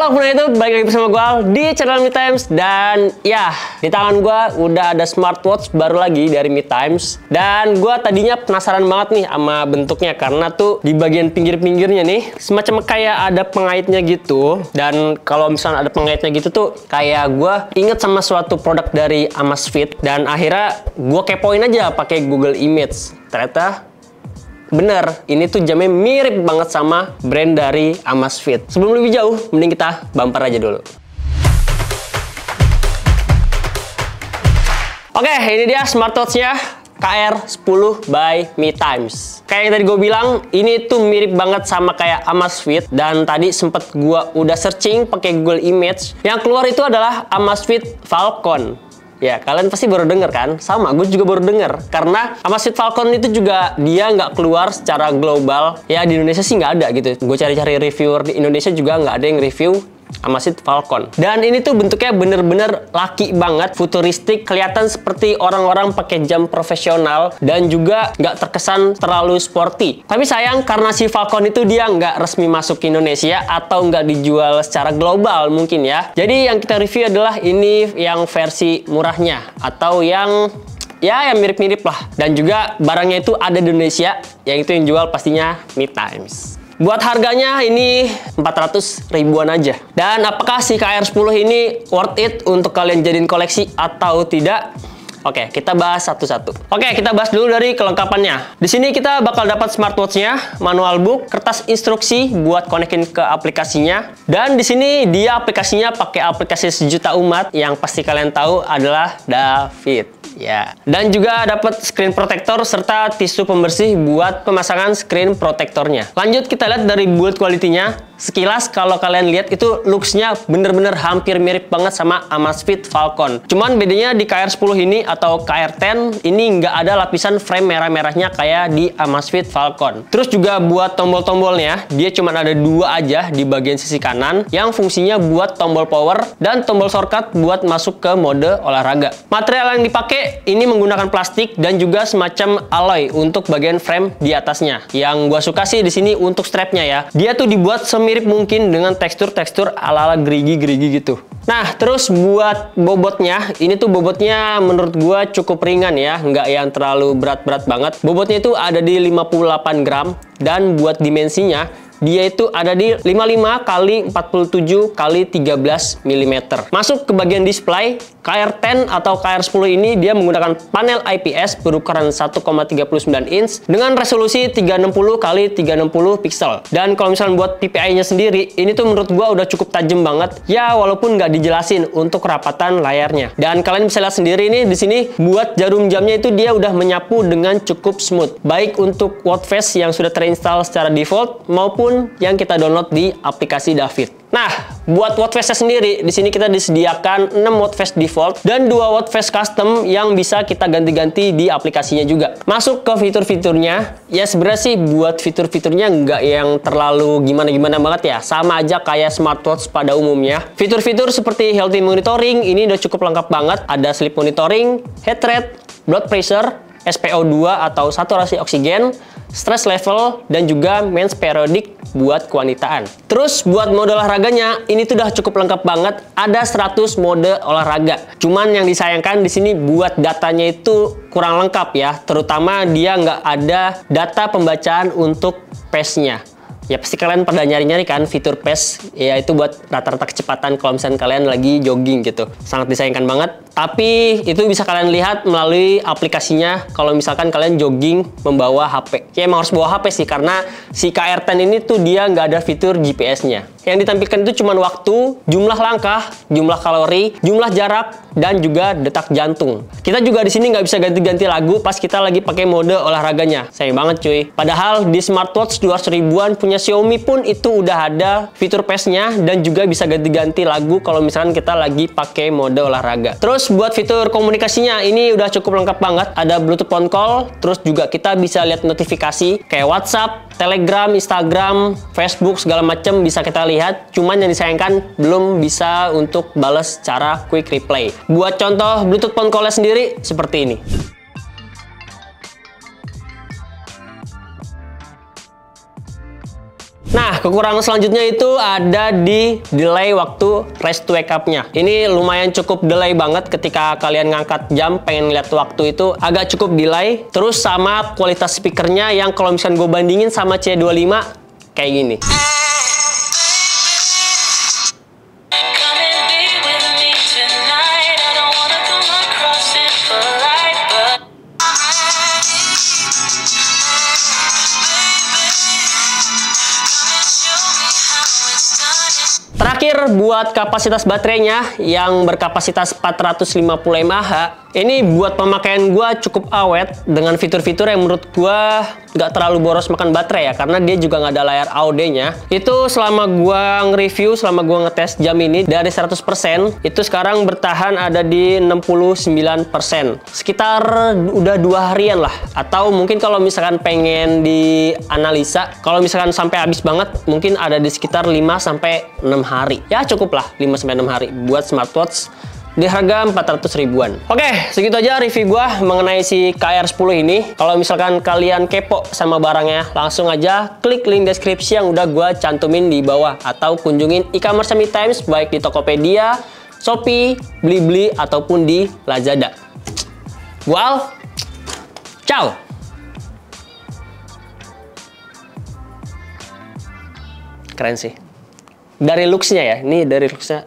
Halo pendengar itu, balik lagi bersama gue di channel Me Times. Dan ya, di tangan gue udah ada smartwatch baru lagi dari Me Times. Dan gue tadinya penasaran banget nih sama bentuknya, karena tuh di bagian pinggir-pinggirnya nih semacam kayak ada pengaitnya gitu. Dan kalau misalnya ada pengaitnya gitu tuh kayak gue inget sama suatu produk dari Amazfit. Dan akhirnya gue kepoin aja pakai Google Image. Ternyata bener, ini tuh jamnya mirip banget sama brand dari Amazfit. Sebelum lebih jauh, mending kita bumper aja dulu. Oke, ini dia smartwatch-nya KR10 by Me Times. Kayak yang tadi gue bilang, ini tuh mirip banget sama kayak Amazfit. Dan tadi sempet gue udah searching pakai Google Image. Yang keluar itu adalah Amazfit Falcon. Ya, kalian pasti baru denger kan? Sama, gue juga baru denger. Karena Amazfit Falcon itu juga dia nggak keluar secara global. Ya, di Indonesia sih nggak ada gitu. Gue cari-cari reviewer di Indonesia juga nggak ada yang review Amazfit Falcon. Dan ini tuh bentuknya bener-bener laki banget, futuristik, kelihatan seperti orang-orang pakai jam profesional dan juga nggak terkesan terlalu sporty. Tapi sayang karena si Falcon itu dia nggak resmi masuk ke Indonesia atau nggak dijual secara global mungkin ya. Jadi yang kita review adalah ini yang versi murahnya atau yang mirip-mirip lah. Dan juga barangnya itu ada di Indonesia, yang itu yang jual pastinya Me Times. Buat harganya ini 400 ribuan aja. Dan apakah si KR10 ini worth it untuk kalian jadiin koleksi atau tidak? Oke, kita bahas satu-satu. Oke, kita bahas dulu dari kelengkapannya. Di sini kita bakal dapat smartwatch-nya, manual book, kertas instruksi buat konekin ke aplikasinya. Dan di sini dia aplikasinya pakai aplikasi sejuta umat yang pasti kalian tahu adalah David. Ya, dan juga dapat screen protector serta tisu pembersih buat pemasangan screen protectornya. Lanjut kita lihat dari build quality-nya. Sekilas kalau kalian lihat itu looks-nya bener-bener hampir mirip banget sama Amazfit Falcon. Cuman bedanya di KR10 ini atau KR10 ini nggak ada lapisan frame merah-merahnya kayak di Amazfit Falcon. Terus juga buat tombol-tombolnya, dia cuma ada dua aja di bagian sisi kanan yang fungsinya buat tombol power dan tombol shortcut buat masuk ke mode olahraga. Material yang dipakai ini menggunakan plastik dan juga semacam alloy untuk bagian frame di atasnya. Yang gua suka sih di sini untuk strapnya ya. Dia tuh dibuat semirip mungkin dengan tekstur-tekstur ala-ala gerigi-gerigi gitu. Nah, terus buat bobotnya, ini tuh bobotnya menurut gua cukup ringan ya, nggak yang terlalu berat-berat banget. Bobotnya itu ada di 58 gram dan buat dimensinya dia itu ada di 55 x 47 x 13 mm. Masuk ke bagian display, KR10 atau KR10 ini dia menggunakan panel IPS berukuran 1,39 inch dengan resolusi 360 x 360 pixel. Dan kalau misalnya buat PPI-nya sendiri, ini tuh menurut gua udah cukup tajam banget. Ya, walaupun nggak dijelasin untuk kerapatan layarnya. Dan kalian bisa lihat sendiri nih di sini buat jarum jamnya itu dia udah menyapu dengan cukup smooth. Baik untuk watch face yang sudah terinstall secara default maupun yang kita download di aplikasi David. Nah, buat watch face sendiri, di sini kita disediakan 6 watch face default dan 2 watch face custom yang bisa kita ganti-ganti di aplikasinya juga. Masuk ke fitur-fiturnya, ya sebenarnya sih buat fitur-fiturnya nggak yang terlalu gimana-gimana banget ya. Sama aja kayak smartwatch pada umumnya. Fitur-fitur seperti healthy monitoring ini udah cukup lengkap banget. Ada sleep monitoring, heart rate, blood pressure, SpO2 atau saturasi oksigen, stress level, dan juga mens periodic buat kewanitaan. Terus buat mode olahraganya, ini tuh udah cukup lengkap banget. Ada 100 mode olahraga. Cuman yang disayangkan di sini buat datanya itu kurang lengkap ya. Terutama dia nggak ada data pembacaan untuk pace-nya. Ya pasti kalian pada nyari-nyari kan fitur pace, ya itu buat rata-rata kecepatan kalau misalnya kalian lagi jogging gitu. Sangat disayangkan banget. Tapi itu bisa kalian lihat melalui aplikasinya kalau misalkan kalian jogging membawa HP. Ya emang harus bawa HP sih karena si KR10 ini tuh dia nggak ada fitur GPS-nya. Yang ditampilkan itu cuma waktu, jumlah langkah, jumlah kalori, jumlah jarak, dan juga detak jantung. Kita juga di sini nggak bisa ganti-ganti lagu pas kita lagi pakai mode olahraganya. Sayang banget cuy. Padahal di smartwatch 200 ribuan punya Xiaomi pun itu udah ada fitur pace-nya dan juga bisa ganti-ganti lagu kalau misalkan kita lagi pakai mode olahraga. Terus buat fitur komunikasinya ini udah cukup lengkap banget. Ada Bluetooth phone call, terus juga kita bisa lihat notifikasi kayak WhatsApp, Telegram, Instagram, Facebook segala macam bisa kita lihat. Cuman yang disayangkan belum bisa untuk balas secara quick replay. Buat contoh Bluetooth phone call-nya sendiri seperti ini. Nah, kekurangan selanjutnya itu ada di delay waktu race to wake up-nya. Ini lumayan cukup delay banget ketika kalian ngangkat jam, pengen lihat waktu itu agak cukup delay. Terus sama kualitas speakernya yang kalau misalkan gue bandingin sama C25 kayak gini. Terakhir, buat kapasitas baterainya yang berkapasitas 450 mAh, ini buat pemakaian gua cukup awet dengan fitur-fitur yang menurut gua nggak terlalu boros makan baterai ya, karena dia juga nggak ada layar AOD-nya. Itu selama gua nge-review, selama gua ngetes jam ini dari 100%, itu sekarang bertahan ada di 69%. Sekitar udah 2 harian lah. Atau mungkin kalau misalkan pengen dianalisa, kalau misalkan sampai habis banget, mungkin ada di sekitar 5-6 hari. Ya cukup lah 5-6 hari buat smartwatch di harga 400 ribuan. Oke, segitu aja review gua mengenai si KR10 ini. Kalau misalkan kalian kepo sama barangnya, langsung aja klik link deskripsi yang udah gua cantumin di bawah, atau kunjungin e-commerce Mi Times baik di Tokopedia, Shopee, Blibli ataupun di Lazada. Gua Al, ciao. Keren sih. Dari looks-nya ya, ini dari looks-nya